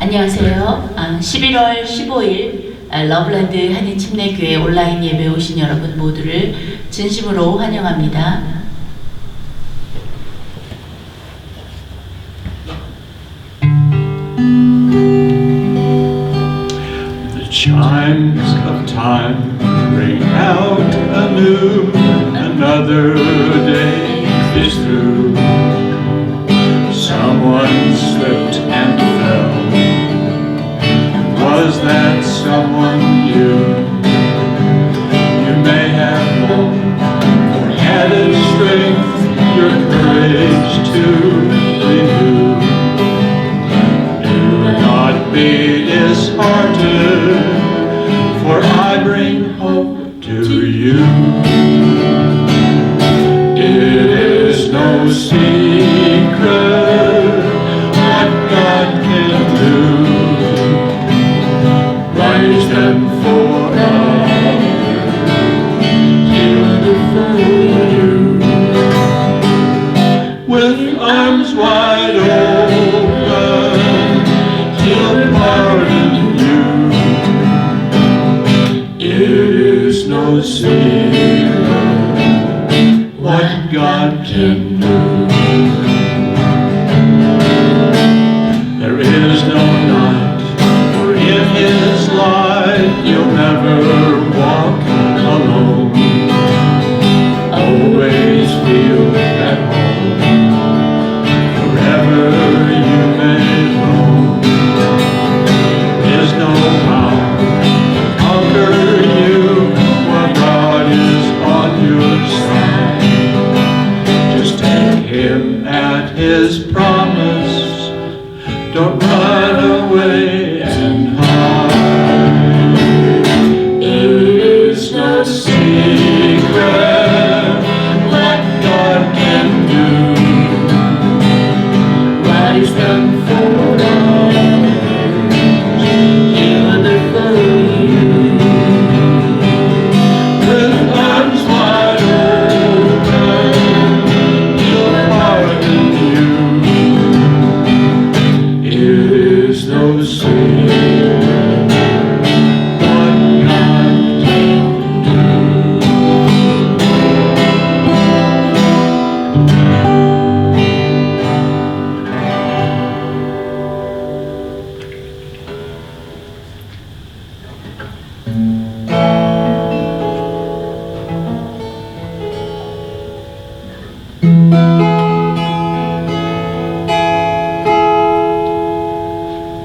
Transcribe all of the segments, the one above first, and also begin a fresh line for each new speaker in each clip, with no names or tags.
안녕하세요. 11월 15일 러블랜드 한인침례교회 온라인 예배 오신 여러분 모두를 진심으로 환영합니다.
The chimes of time ring out anew. Another day is through. Someone slipped and fell. Was that someone you? You may have known or added strength, your courage to renew. Do not be disheartened, for I bring hope to you. It is no secret what God can do. Rise them for others, heal for you. With arms wide open, He'll pardon you. It is no secret what God can do. There is no night, for in His light you'll never walk alone. Always feel at home, wherever you may roam. There is no power to conquer you, while God is on your side. Just take Him at His promise. Don't run away and hide. It is no secret what God can do. What He's done for others, He'll do for you. With arms wide open, He'll pardon you. It is no secret what God can do.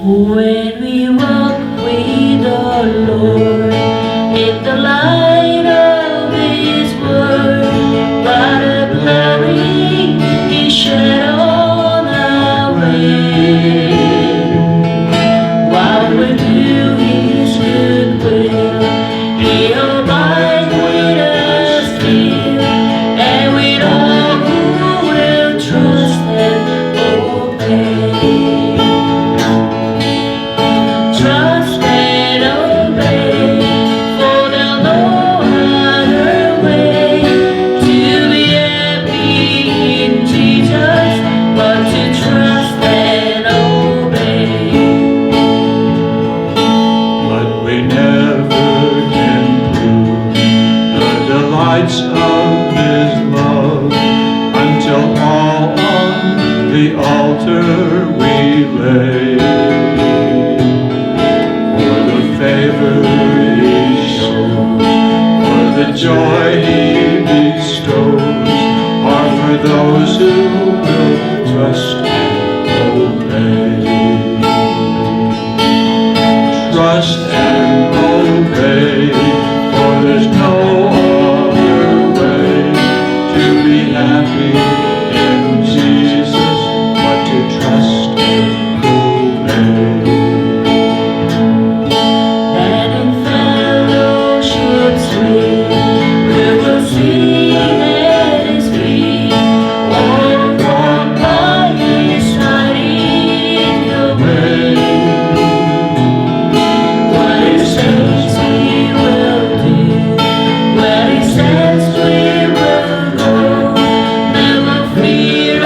When we walk with the Lord in the light of His word, what a glory He shed on our way. While we do His good will, He abides with us still, and with all who will trust and obey. Trust and obey, for there's no other way to be happy in Jesus but to trust and obey.
But we never can prove the delights of His love until all on the altar we lay. For the favor He shows, for the joy He bestows, are for those who will trust and obey. Trust and obey, for there's no other way to be happy in Jesus but to trust and obey.
That in fellowship sweet we will sing at His feet, or walk by His side in the way. What He says we will do, where He says we will go. Never fear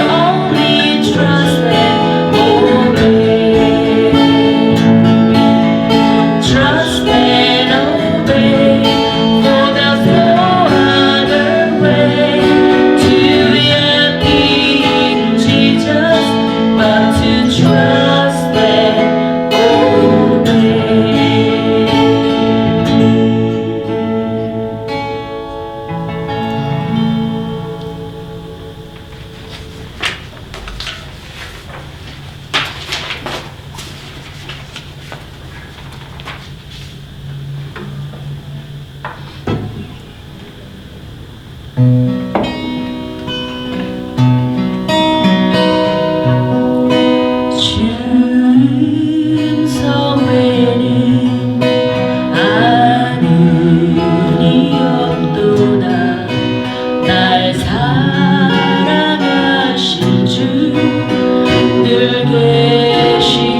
사랑하신 주 늘 계시옵소서.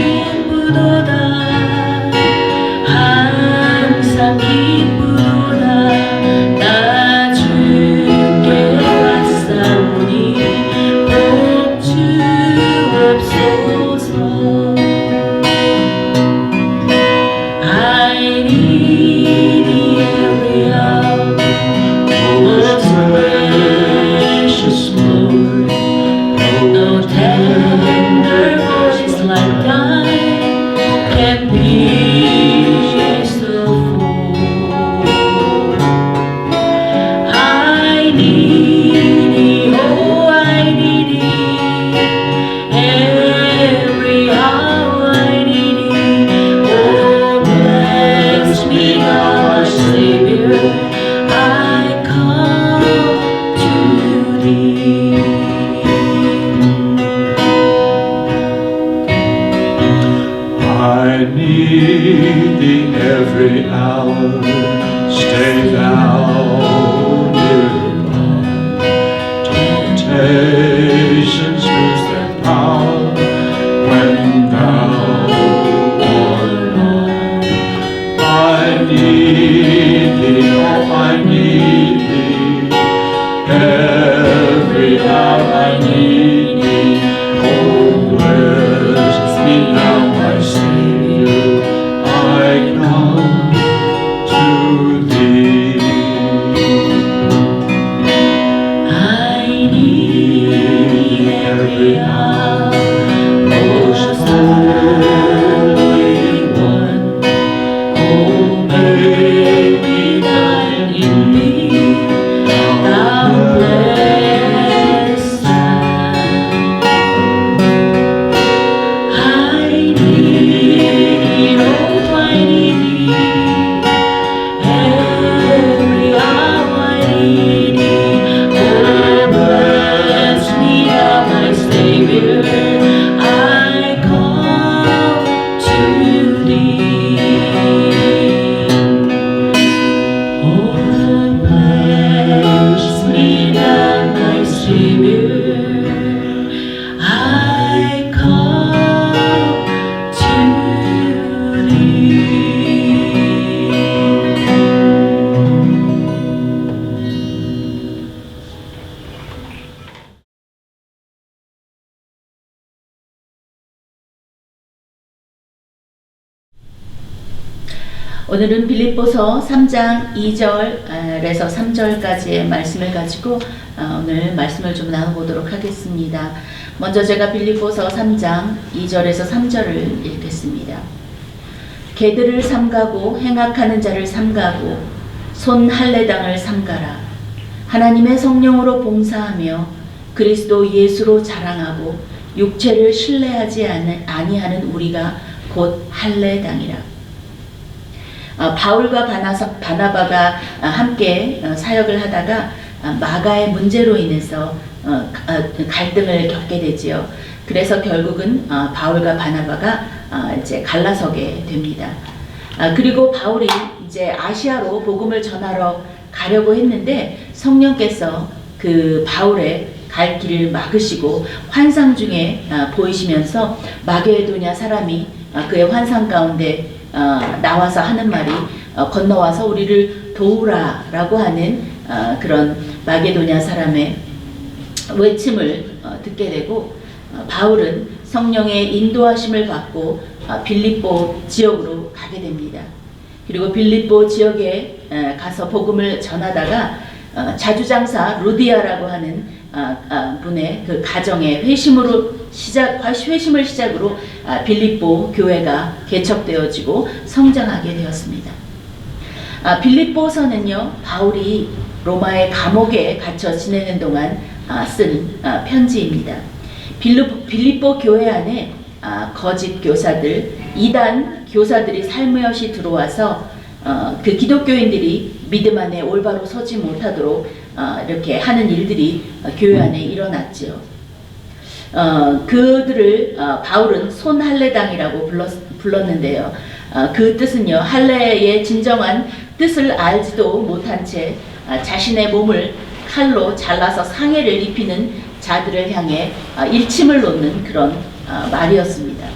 기쁘도다 항상 기쁘도다 나 주께 왔사오니 복 주옵소서. I need thee every hour, most precious Lord. No tender voice like thine can pierce the fold. I need thee, oh I need thee, every hour I need thee. Oh bless me now my Savior, I come to thee.
I need thee every hour. Stay thou nearby. Temptations lose their power when thou art nigh. I need thee, oh I need thee. Every hour I need thee. Oh bless me now my Savior, I come to thee.
I need thee every hour, most holy one. Oh, make me thine in thee, thou blessed Lamb. I need thee, oh, I need thee, every hour I need thee. Oh, bless me now, my Savior, I come to thee. Oh, bless me now, my Savior, I come to thee. 오늘은 빌립보서 3장 2절에서 3절까지의 말씀을 가지고 오늘 말씀을 좀 나눠보도록 하겠습니다. 먼저 제가 빌립보서 3장 2절에서 3절을 읽겠습니다. 개들을 삼가고 행악하는 자를 삼가고 손 할례당을 삼가라. 하나님의 성령으로 봉사하며 그리스도 예수로 자랑하고 육체를 신뢰하지 아니하는 우리가 곧 할례당이라. 바울과 바나바가 함께 사역을 하다가 마가의 문제로 인해서 갈등을 겪게 되지요. 그래서 결국은 바울과 바나바가 이제 갈라서게 됩니다. 그리고 바울이 이제 아시아로 복음을 전하러 가려고 했는데 성령께서 그 바울의 갈 길을 막으시고 환상 중에 보이시면서 마게도냐 사람이 그의 환상 가운데 나와서 하는 말이 건너와서 우리를 도우라라고 하는 그런 마게도냐 사람의 외침을 듣게 되고 바울은 성령의 인도하심을 받고 빌립보 지역으로 가게 됩니다. 그리고 빌립보 지역에 가서 복음을 전하다가 자주장사 루디아라고 하는 분의 그 가정의 회심을 시작으로 빌립보 교회가 개척되어지고 성장하게 되었습니다. 빌립보서는요, 바울이 로마의 감옥에 갇혀 지내는 동안 쓴 편지입니다. 빌립보 교회 안에 거짓 교사들, 이단 교사들이 살며시 들어와서 그 기독교인들이 믿음 안에 올바로 서지 못하도록 이렇게 하는 일들이 교회 안에 일어났지요. 그들을 바울은 손할례당이라고
불렀는데요. 그 뜻은요, 할례의 진정한 뜻을 알지도 못한 채 자신의 몸을 칼로 잘라서 상해를 입히는 자들을 향해 일침을 놓는 그런 말이었습니다.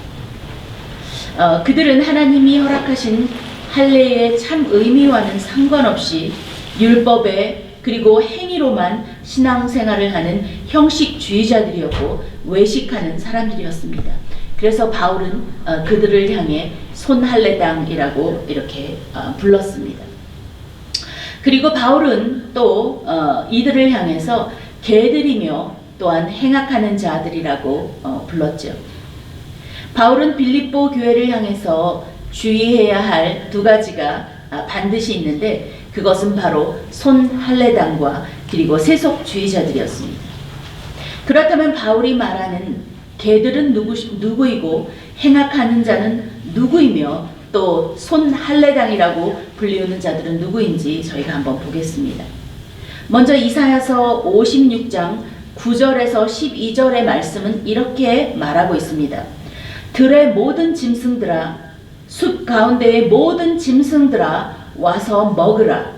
그들은 하나님이 허락하신 할례의 참 의미와는 상관없이 율법에 그리고 행위로만 신앙생활을 하는 형식주의자들이었고 외식하는 사람들이었습니다. 그래서 바울은 그들을 향해 손할례당이라고 이렇게 불렀습니다. 그리고 바울은 또 이들을 향해서 개들이며 또한 행악하는 자들이라고 불렀죠. 바울은 빌립보 교회를 향해서 주의해야 할 두 가지가 반드시 있는데 그것은 바로 손할례당과 그리고 세속주의자들이었습니다. 그렇다면 바울이 말하는 개들은 누구이고 행악하는 자는 누구이며 또 손할례당이라고 불리우는 자들은 누구인지 저희가 한번 보겠습니다. 먼저 이사야서 56장 9절에서 12절의 말씀은 이렇게 말하고 있습니다. 들의 모든 짐승들아, 숲 가운데의 모든 짐승들아, 와서 먹으라.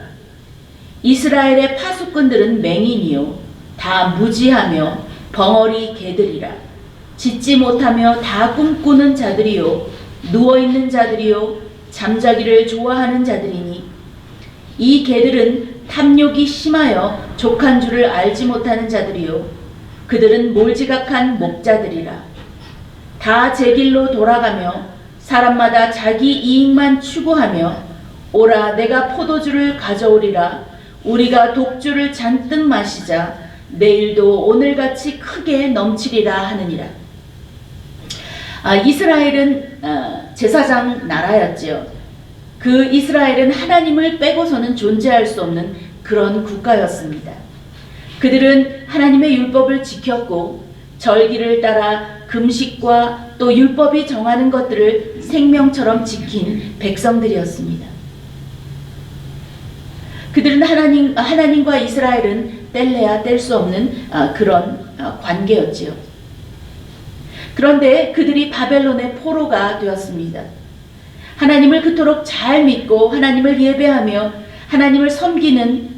이스라엘의 파수꾼들은 맹인이요 다 무지하며 벙어리 개들이라. 짖지 못하며 다 꿈꾸는 자들이요 누워있는 자들이요 잠자기를 좋아하는 자들이니 이 개들은 탐욕이 심하여 족한 줄을 알지 못하는 자들이요 그들은 몰지각한 목자들이라. 다 제 길로 돌아가며 사람마다 자기 이익만 추구하며 오라 내가 포도주를 가져오리라. 우리가 독주를 잔뜩 마시자. 내일도 오늘같이 크게 넘치리라 하느니라. 이스라엘은 제사장 나라였지요. 그 이스라엘은 하나님을 빼고서는 존재할 수 없는 그런 국가였습니다. 그들은 하나님의 율법을 지켰고 절기를 따라 금식과 또 율법이 정하는 것들을 생명처럼 지킨 백성들이었습니다. 그들은 하나님과 이스라엘은 뗄래야 뗄 수 없는 그런 관계였지요. 그런데 그들이 바벨론의 포로가 되었습니다. 하나님을 그토록 잘 믿고 하나님을 예배하며 하나님을 섬기는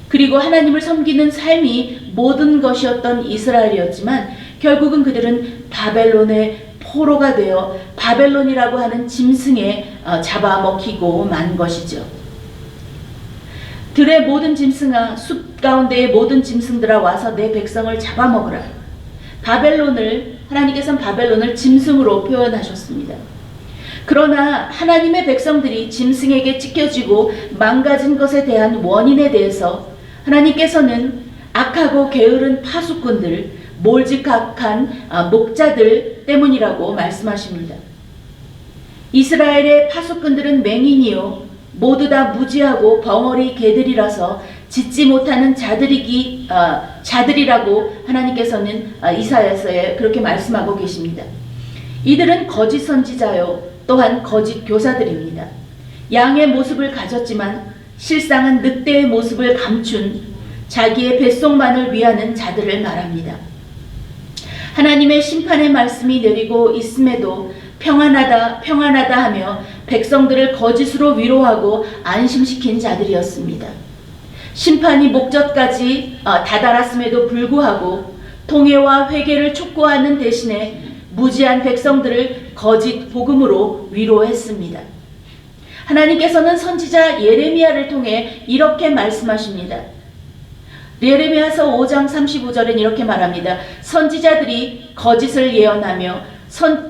그리고 하나님을 섬기는 삶이 모든 것이었던 이스라엘이었지만 결국은 그들은 바벨론의 포로가 되어 바벨론이라고 하는 짐승에 잡아먹히고 만 것이죠. 들의 모든 짐승아, 숲 가운데의 모든 짐승들아, 와서 내 백성을 잡아먹으라. 하나님께서는 바벨론을 짐승으로 표현하셨습니다. 그러나 하나님의 백성들이 짐승에게 찢겨지고 망가진 것에 대한 원인에 대해서 하나님께서는 악하고 게으른 파수꾼들, 몰지각한 목자들 때문이라고 말씀하십니다. 이스라엘의 파수꾼들은 맹인이요 모두 다 무지하고 벙어리 개들이라서 짖지 못하는 자들이라고 하나님께서는 이사야서에 그렇게 말씀하고 계십니다. 이들은 거짓 선지자요 또한 거짓 교사들입니다. 양의 모습을 가졌지만 실상은 늑대의 모습을 감춘 자기의 뱃속만을 위하는 자들을 말합니다. 하나님의 심판의 말씀이 내리고 있음에도 평안하다 평안하다 하며 백성들을 거짓으로 위로하고 안심시킨 자들이었습니다. 심판이 목적까지 다다랐음에도 불구하고 통회와 회개를 촉구하는 대신에 무지한 백성들을 거짓 복음으로 위로했습니다. 하나님께서는 선지자 예레미야를 통해 이렇게 말씀하십니다. 예레미야서 5장 35절엔 이렇게 말합니다. 선지자들이 거짓을 예언하며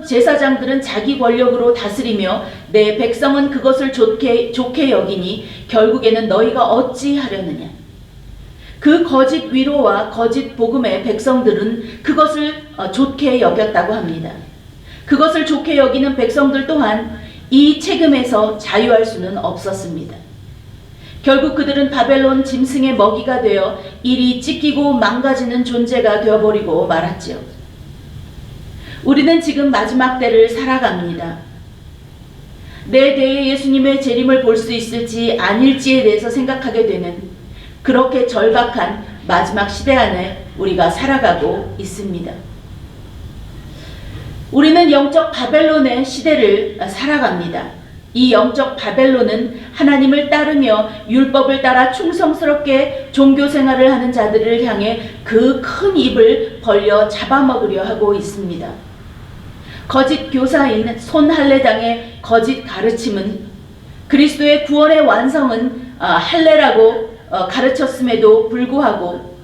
제사장들은 자기 권력으로 다스리며 내 백성은 그것을 좋게 여기니 결국에는 너희가 어찌 하려느냐. 그 거짓 위로와 거짓 복음의 백성들은 그것을 좋게 여겼다고 합니다. 그것을 좋게 여기는 백성들 또한 이 책임에서 자유할 수는 없었습니다. 결국 그들은 바벨론 짐승의 먹이가 되어 이리 찢기고 망가지는 존재가 되어버리고 말았지요. 우리는 지금 마지막 때를 살아갑니다. 내 대에 예수님의 재림을 볼 수 있을지 아닐지에 대해서 생각하게 되는 그렇게 절박한 마지막 시대 안에 우리가 살아가고 있습니다. 우리는 영적 바벨론의 시대를 살아갑니다. 이 영적 바벨론은 하나님을 따르며 율법을 따라 충성스럽게 종교 생활을 하는 자들을 향해 그 큰 입을 벌려 잡아먹으려 하고 있습니다. 거짓 교사인 손할례당의 거짓 가르침은 그리스도의 구원의 완성은 할례라고 가르쳤음에도 불구하고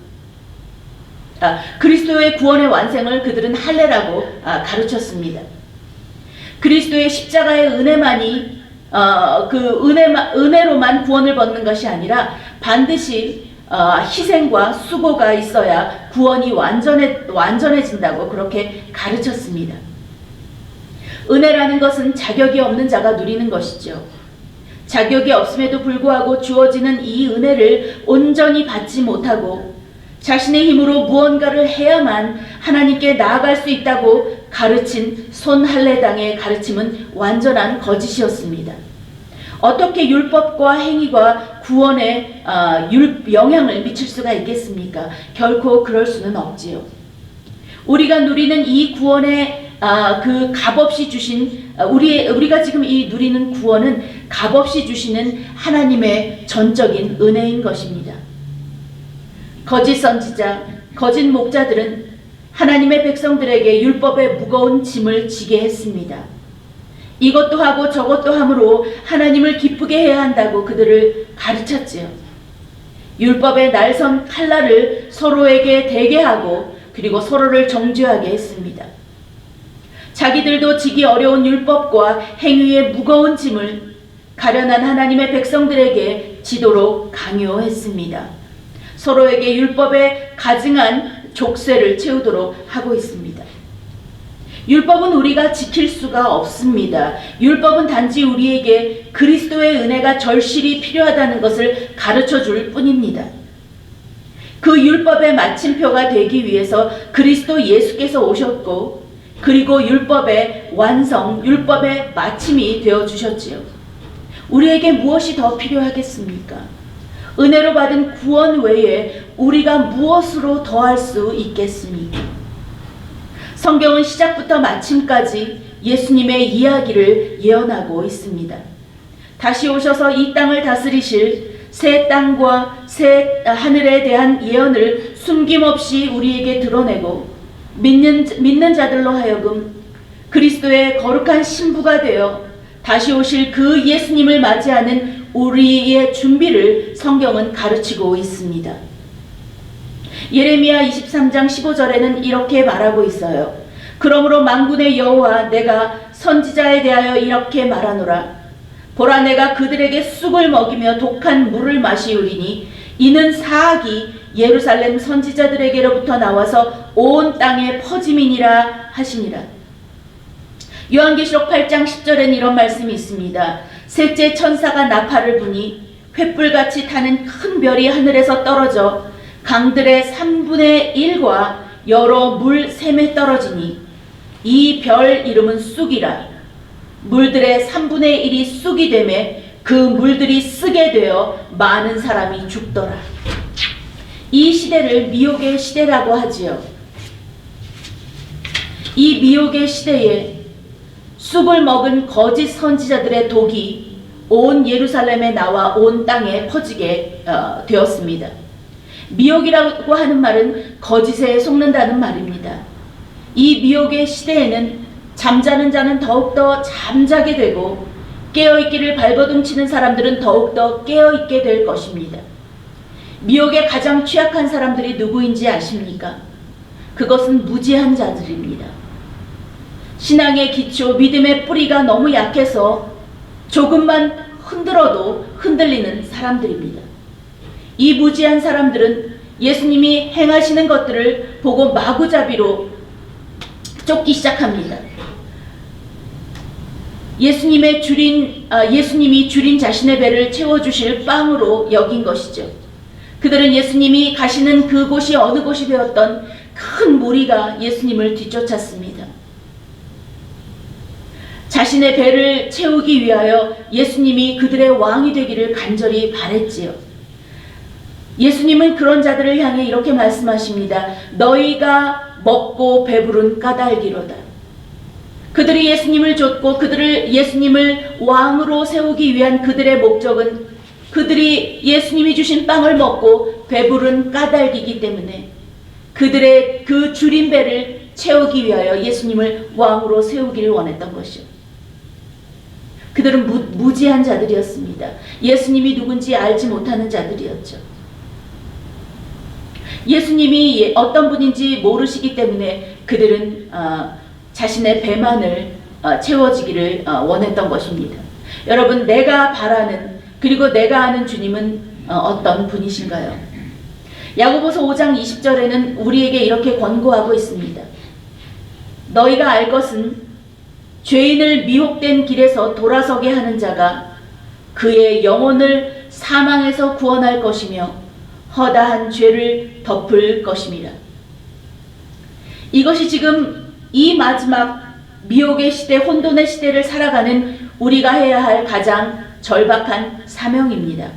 그리스도의 구원의 완성을 그들은 할례라고 가르쳤습니다. 그리스도의 십자가의 은혜만이 은혜로만 구원을 받는 것이 아니라 반드시 희생과 수고가 있어야 구원이 완전해진다고 그렇게 가르쳤습니다. 은혜라는 것은 자격이 없는 자가 누리는 것이죠. 자격이 없음에도 불구하고 주어지는 이 은혜를 온전히 받지 못하고 자신의 힘으로 무언가를 해야만 하나님께 나아갈 수 있다고 가르친 손할례당의 가르침은 완전한 거짓이었습니다. 어떻게 율법과 행위가 구원에 영향을 미칠 수가 있겠습니까? 결코 그럴 수는 없지요. 우리가 누리는 이 구원의 그 값없이 주신 우리가 지금 이 누리는 구원은 값없이 주시는 하나님의 전적인 은혜인 것입니다. 거짓 선지자, 거짓 목자들은 하나님의 백성들에게 율법의 무거운 짐을 지게 했습니다. 이것도 하고 저것도 함으로 하나님을 기쁘게 해야 한다고 그들을 가르쳤지요. 율법의 날선 칼날을 서로에게 대게 하고 그리고 서로를 정죄하게 했습니다. 자기들도 지기 어려운 율법과 행위의 무거운 짐을 가련한 하나님의 백성들에게 지도록 강요했습니다. 서로에게 율법에 가증한 족쇄를 채우도록 하고 있습니다. 율법은 우리가 지킬 수가 없습니다. 율법은 단지 우리에게 그리스도의 은혜가 절실히 필요하다는 것을 가르쳐 줄 뿐입니다. 그 율법의 마침표가 되기 위해서 그리스도 예수께서 오셨고 그리고 율법의 완성, 율법의 마침이 되어 주셨지요. 우리에게 무엇이 더 필요하겠습니까? 은혜로 받은 구원 외에 우리가 무엇으로 더할 수 있겠습니까? 성경은 시작부터 마침까지 예수님의 이야기를 예언하고 있습니다. 다시 오셔서 이 땅을 다스리실 새 땅과 새 하늘에 대한 예언을 숨김없이 우리에게 드러내고 믿는 자들로 하여금 그리스도의 거룩한 신부가 되어 다시 오실 그 예수님을 맞이하는 우리의 준비를 성경은 가르치고 있습니다. 예레미야 23장 15절에는 이렇게 말하고 있어요. 그러므로 만군의 여호와 내가 선지자에 대하여 이렇게 말하노라. 보라 내가 그들에게 쑥을 먹이며 독한 물을 마시우리니 이는 사악이 예루살렘 선지자들에게로부터 나와서 온 땅에 퍼짐이니라 하시니라. 요한계시록 8장 10절에는 이런 말씀이 있습니다. 셋째 천사가 나팔을 부니 횃불같이 타는 큰 별이 하늘에서 떨어져 강들의 3분의 1과 여러 물 샘에 떨어지니 이 별 이름은 쑥이라. 물들의 3분의 1이 쑥이 되매 그 물들이 쓰게 되어 많은 사람이 죽더라. 이 시대를 미혹의 시대라고 하지요. 이 미혹의 시대에 쑥을 먹은 거짓 선지자들의 독이 온 예루살렘에 나와 온 땅에 퍼지게 되었습니다. 미혹이라고 하는 말은 거짓에 속는다는 말입니다. 이 미혹의 시대에는 잠자는 자는 더욱더 잠자게 되고 깨어있기를 발버둥치는 사람들은 더욱더 깨어있게 될 것입니다. 미혹에 가장 취약한 사람들이 누구인지 아십니까? 그것은 무지한 자들입니다. 신앙의 기초, 믿음의 뿌리가 너무 약해서 조금만 흔들어도 흔들리는 사람들입니다. 이 무지한 사람들은 예수님이 행하시는 것들을 보고 마구잡이로 쫓기 시작합니다. 예수님이 줄인 자신의 배를 채워주실 빵으로 여긴 것이죠. 그들은 예수님이 가시는 그곳이 어느 곳이 되었던 큰 무리가 예수님을 뒤쫓았습니다. 자신의 배를 채우기 위하여 예수님이 그들의 왕이 되기를 간절히 바랬지요. 예수님은 그런 자들을 향해 이렇게 말씀하십니다. 너희가 먹고 배부른 까닭이로다. 그들이 예수님을 좇고 예수님을 왕으로 세우기 위한 그들의 목적은 그들이 예수님이 주신 빵을 먹고 배부른 까닭이기 때문에 그들의 그 줄인 배를 채우기 위하여 예수님을 왕으로 세우기를 원했던 것이요. 그들은 무지한 자들이었습니다. 예수님이 누군지 알지 못하는 자들이었죠. 예수님이 어떤 분인지 모르시기 때문에 그들은 자신의 배만을 채워지기를 원했던 것입니다. 여러분, 내가 바라는 그리고 내가 아는 주님은 어떤 분이신가요? 야고보서 5장 20절에는 우리에게 이렇게 권고하고 있습니다. 너희가 알 것은 죄인을 미혹된 길에서 돌아서게 하는 자가 그의 영혼을 사망에서 구원할 것이며 허다한 죄를 덮을 것임이라. 이것이 지금 이 마지막 미혹의 시대, 혼돈의 시대를 살아가는 우리가 해야 할 가장 절박한 사명입니다.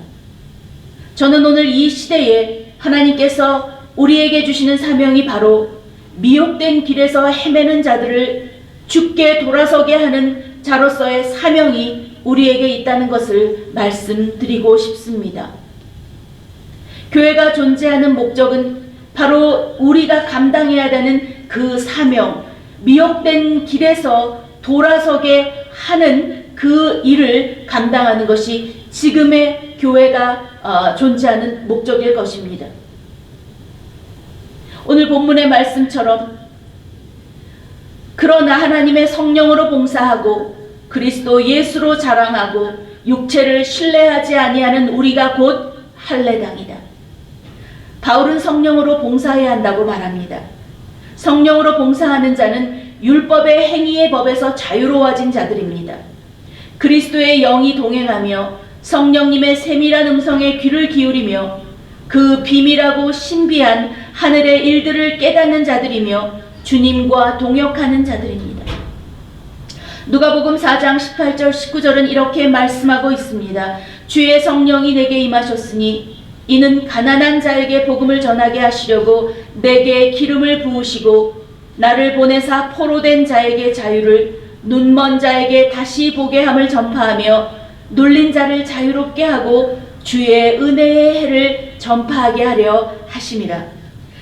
저는 오늘 이 시대에 하나님께서 우리에게 주시는 사명이 바로 미혹된 길에서 헤매는 자들을 죽게 돌아서게 하는 자로서의 사명이 우리에게 있다는 것을 말씀드리고 싶습니다. 교회가 존재하는 목적은 바로 우리가 감당해야 되는 그 사명, 미혹된 길에서 돌아서게 하는 그 일을 감당하는 것이 지금의 교회가 존재하는 목적일 것입니다. 오늘 본문의 말씀처럼 그러나 하나님의 성령으로 봉사하고 그리스도 예수로 자랑하고 육체를 신뢰하지 아니하는 우리가 곧 할례당이다. 바울은 성령으로 봉사해야 한다고 말합니다. 성령으로 봉사하는 자는 율법의 행위의 법에서 자유로워진 자들입니다. 그리스도의 영이 동행하며 성령님의 세밀한 음성에 귀를 기울이며 그 비밀하고 신비한 하늘의 일들을 깨닫는 자들이며 주님과 동역하는 자들입니다. 누가복음 4장 18절 19절은 이렇게 말씀하고 있습니다. 주의 성령이 내게 임하셨으니 이는 가난한 자에게 복음을 전하게 하시려고 내게 기름을 부으시고 나를 보내사 포로된 자에게 자유를 눈먼 자에게 다시 보게 함을 전파하며 눌린 자를 자유롭게 하고 주의 은혜의 해를 전파하게 하려 하심이라.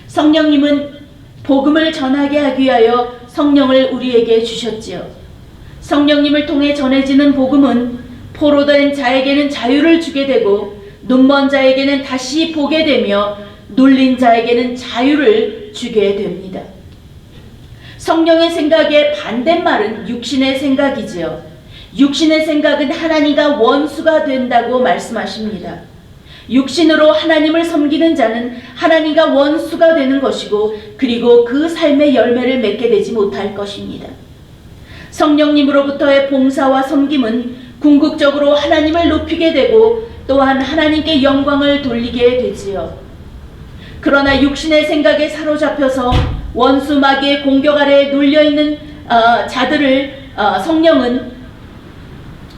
성령님은 복음을 전하게 하기 위하여 성령을 우리에게 주셨지요. 성령님을 통해 전해지는 복음은 포로된 자에게는 자유를 주게 되고 눈먼 자에게는 다시 보게 되며 눌린 자에게는 자유를 주게 됩니다. 성령의 생각의 반대말은 육신의 생각이지요. 육신의 생각은 하나님과 원수가 된다고 말씀하십니다. 육신으로 하나님을 섬기는 자는 하나님과 원수가 되는 것이고 그리고 그 삶의 열매를 맺게 되지 못할 것입니다. 성령님으로부터의 봉사와 섬김은 궁극적으로 하나님을 높이게 되고 또한 하나님께 영광을 돌리게 되지요. 그러나 육신의 생각에 사로잡혀서 원수 마귀의 공격 아래에 눌려있는 자들을 성령은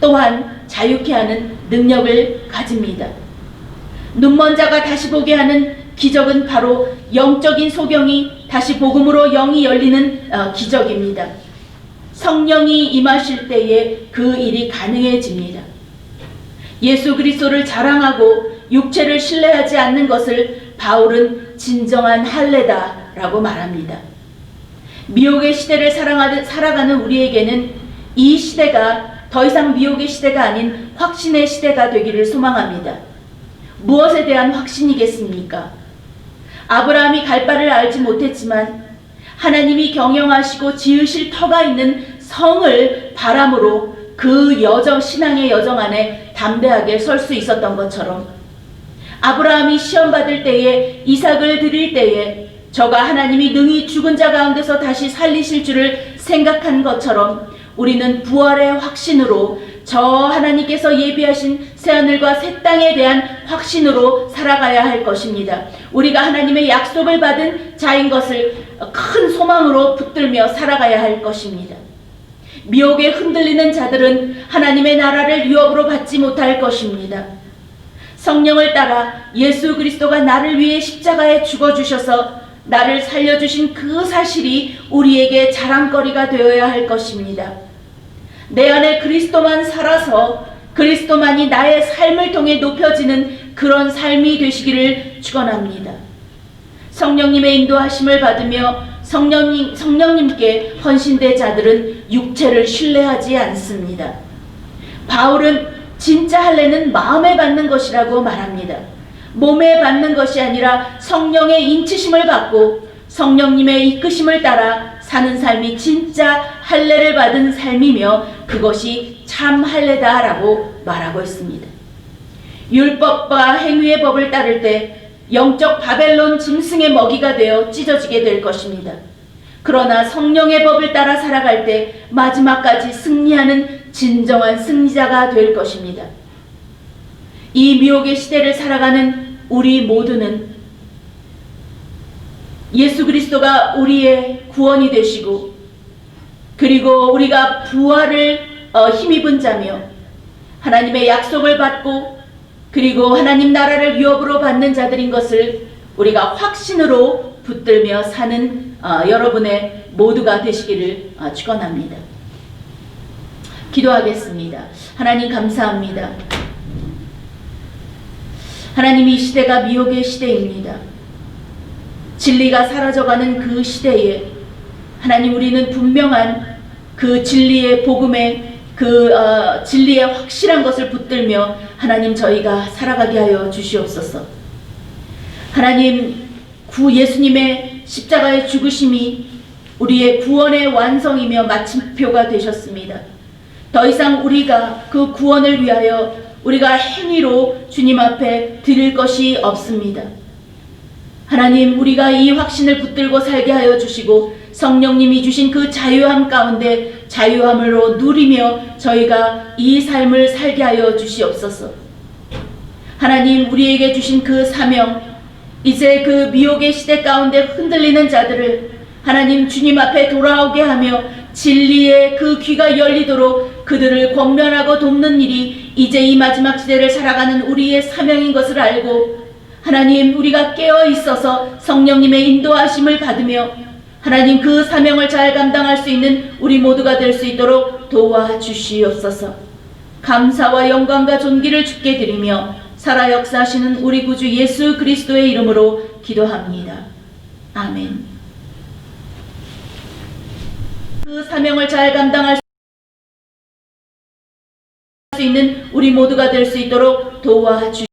또한 자유케 하는 능력을 가집니다. 눈먼 자가 다시 보게 하는 기적은 바로 영적인 소경이 다시 복음으로 영이 열리는 기적입니다. 성령이 임하실 때에 그 일이 가능해집니다. 예수 그리스도를 자랑하고 육체를 신뢰하지 않는 것을 바울은 진정한 할례다라고 말합니다. 미혹의 시대를 살아가는 우리에게는 이 시대가 더 이상 미혹의 시대가 아닌 확신의 시대가 되기를 소망합니다. 무엇에 대한 확신이겠습니까? 아브라함이 갈 바를 알지 못했지만 하나님이 경영하시고 지으실 터가 있는 성을 바람으로 그 신앙의 여정 안에 담대하게 설 수 있었던 것처럼 아브라함이 시험받을 때에 이삭을 드릴 때에 저가 하나님이 능히 죽은 자 가운데서 다시 살리실 줄을 생각한 것처럼 우리는 부활의 확신으로 저 하나님께서 예비하신 새하늘과 새 땅에 대한 확신으로 살아가야 할 것입니다. 우리가 하나님의 약속을 받은 자인 것을 큰 소망으로 붙들며 살아가야 할 것입니다. 미혹에 흔들리는 자들은 하나님의 나라를 유업으로 받지 못할 것입니다. 성령을 따라 예수 그리스도가 나를 위해 십자가에 죽어주셔서 나를 살려주신 그 사실이 우리에게 자랑거리가 되어야 할 것입니다. 내 안에 그리스도만 살아서 그리스도만이 나의 삶을 통해 높여지는 그런 삶이 되시기를 축원합니다. 성령님의 인도하심을 받으며 성령님께 헌신된 자들은 육체를 신뢰하지 않습니다. 바울은 진짜 할례는 마음에 받는 것이라고 말합니다. 몸에 받는 것이 아니라 성령의 인치심을 받고 성령님의 이끄심을 따라 사는 삶이 진짜 할례를 받은 삶이며 그것이 참 할례다라고 말하고 있습니다. 율법과 행위의 법을 따를 때 영적 바벨론 짐승의 먹이가 되어 찢어지게 될 것입니다. 그러나 성령의 법을 따라 살아갈 때 마지막까지 승리하는 진정한 승리자가 될 것입니다. 이 미혹의 시대를 살아가는 우리 모두는 예수 그리스도가 우리의 구원이 되시고 그리고 우리가 부활을 힘입은 자며 하나님의 약속을 받고 그리고 하나님 나라를 유업으로 받는 자들인 것을 우리가 확신으로 붙들며 사는 여러분의 모두가 되시기를 축원합니다. 기도하겠습니다. 하나님 감사합니다. 하나님 이 시대가 미혹의 시대입니다. 진리가 사라져가는 그 시대에 하나님 우리는 분명한 그 진리의 복음의 그 진리의 확실한 것을 붙들며 하나님 저희가 살아가게 하여 주시옵소서. 하나님 예수님의 십자가의 죽으심이 우리의 구원의 완성이며 마침표가 되셨습니다. 더 이상 우리가 그 구원을 위하여 우리가 행위로 주님 앞에 드릴 것이 없습니다. 하나님 우리가 이 확신을 붙들고 살게 하여 주시고 성령님이 주신 그 자유함 가운데 자유함으로 누리며 저희가 이 삶을 살게 하여 주시옵소서. 하나님 우리에게 주신 그 사명 이제 그 미혹의 시대 가운데 흔들리는 자들을 하나님 주님 앞에 돌아오게 하며 진리의 그 귀가 열리도록 그들을 권면하고 돕는 일이 이제 이 마지막 시대를 살아가는 우리의 사명인 것을 알고 하나님 우리가 깨어 있어서 성령님의 인도하심을 받으며 하나님 그 사명을 잘 감당할 수 있는 우리 모두가 될 수 있도록 도와주시옵소서. 감사와 영광과 존귀를 주께 드리며 살아 역사하시는 우리 구주 예수 그리스도의 이름으로 기도합니다. 아멘. 그 사명을 잘 감당할 수 있는 우리 모두가 될 수 있도록 도와주시옵소서.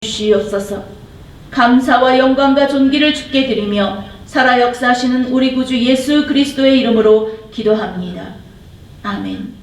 주시옵소서. 감사와 영광과 존귀를 주께 드리며 살아 역사하시는 우리 구주 예수 그리스도의 이름으로 기도합니다. 아멘.